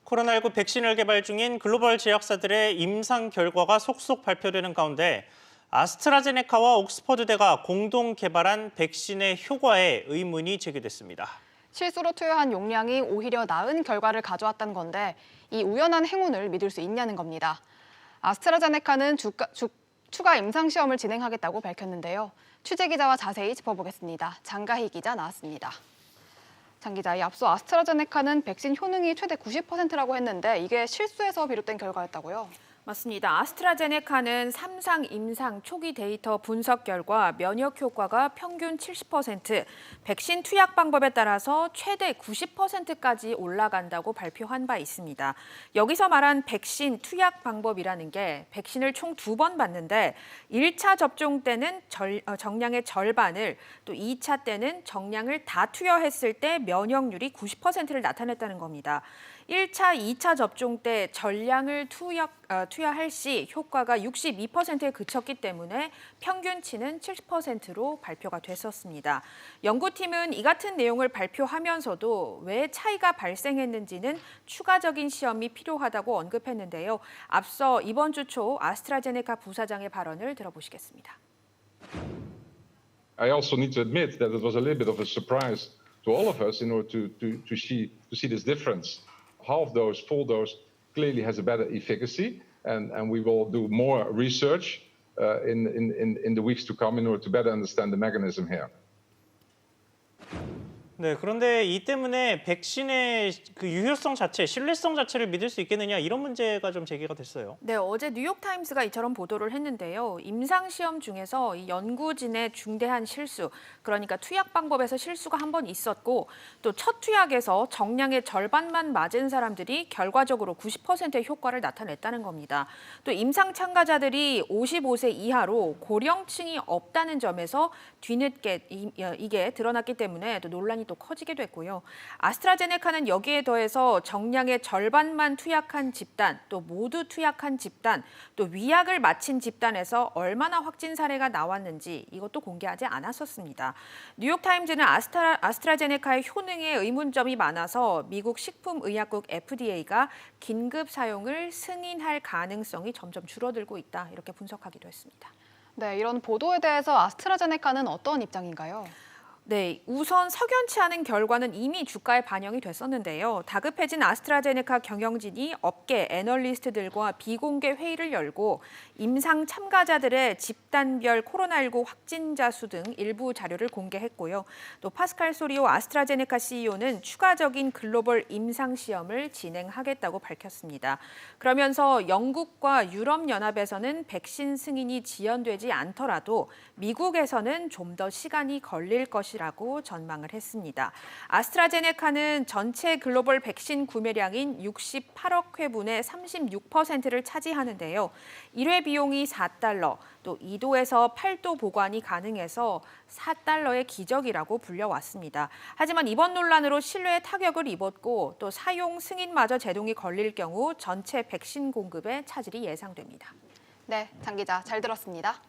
코로나19 백신을 개발 중인 글로벌 제약사들의 임상 결과가 속속 발표되는 가운데 아스트라제네카와 옥스퍼드대가 공동 개발한 백신의 효과에 의문이 제기됐습니다. 실수로 투여한 용량이 오히려 나은 결과를 가져왔다는 건데 이 우연한 행운을 믿을 수 있냐는 겁니다. 아스트라제네카는 추가 임상시험을 진행하겠다고 밝혔는데요. 취재 기자와 자세히 짚어보겠습니다. 장가희 기자 나왔습니다. 장 기자, 이 앞서 아스트라제네카는 백신 효능이 최대 90%라고 했는데 이게 실수에서 비롯된 결과였다고요? 맞습니다. 아스트라제네카는 3상 임상 초기 데이터 분석 결과 면역 효과가 평균 70%, 백신 투약 방법에 따라서 최대 90%까지 올라간다고 발표한 바 있습니다. 여기서 말한 백신 투약 방법이라는 게 백신을 총 2번 받는데 1차 접종 때는 정량의 절반을, 또 2차 때는 정량을 다 투여했을 때 면역률이 90%를 나타냈다는 겁니다. 1차, 2차 접종 때 전량을 투여할 시 효과가 62%에 그쳤기 때문에 평균치는 70%로 발표가 됐었습니다. 연구팀은 이 같은 내용을 발표하면서도 왜 차이가 발생했는지는 추가적인 시험이 필요하다고 언급했는데요. 앞서 이번 주 초 아스트라제네카 부사장의 발언을 들어보시겠습니다. I also need to admit that it was a little bit of a surprise to all of us in order to see this difference. Half dose, full dose clearly has a better efficacy, and we will do more research in the weeks to come in order to better understand the mechanism here. 네, 그런데 이 때문에 백신의 그 유효성 자체, 신뢰성 자체를 믿을 수 있겠느냐 이런 문제가 좀 제기가 됐어요. 네, 어제 뉴욕타임스가 이처럼 보도를 했는데요. 임상시험 중에서 이 연구진의 중대한 실수, 그러니까 투약 방법에서 실수가 한 번 있었고 또 첫 투약에서 정량의 절반만 맞은 사람들이 결과적으로 90%의 효과를 나타냈다는 겁니다. 또 임상 참가자들이 55세 이하로 고령층이 없다는 점에서 뒤늦게 이게 드러났기 때문에 또 논란이 또 커지게 됐고요. 아스트라제네카는 여기에 더해서 정량의 절반만 투약한 집단, 또 모두 투약한 집단, 또 위약을 마친 집단에서 얼마나 확진 사례가 나왔는지 이것도 공개하지 않았었습니다. 뉴욕타임즈는 아스트라제네카의 효능에 의문점이 많아서 미국 식품의약국 FDA가 긴급 사용을 승인할 가능성이 점점 줄어들고 있다, 이렇게 분석하기도 했습니다. 네, 이런 보도에 대해서 아스트라제네카는 어떤 입장인가요? 네, 우선 석연치 않은 결과는 이미 주가에 반영이 됐었는데요. 다급해진 아스트라제네카 경영진이 업계 애널리스트들과 비공개 회의를 열고 임상 참가자들의 집단별 코로나19 확진자 수 등 일부 자료를 공개했고요. 또 파스칼 소리오 아스트라제네카 CEO는 추가적인 글로벌 임상 시험을 진행하겠다고 밝혔습니다. 그러면서 영국과 유럽연합에서는 백신 승인이 지연되지 않더라도 미국에서는 좀 더 시간이 걸릴 것이라고 전망을 했습니다. 아스트라제네카는 전체 글로벌 백신 구매량인 68억 회분의 36%를 차지하는데요. 1회 비용이 $4, 또 2도에서 8도 보관이 가능해서 $4의 기적이라고 불려왔습니다. 하지만 이번 논란으로 신뢰에 타격을 입었고 또 사용 승인마저 제동이 걸릴 경우 전체 백신 공급에 차질이 예상됩니다. 네, 장 기자 잘 들었습니다.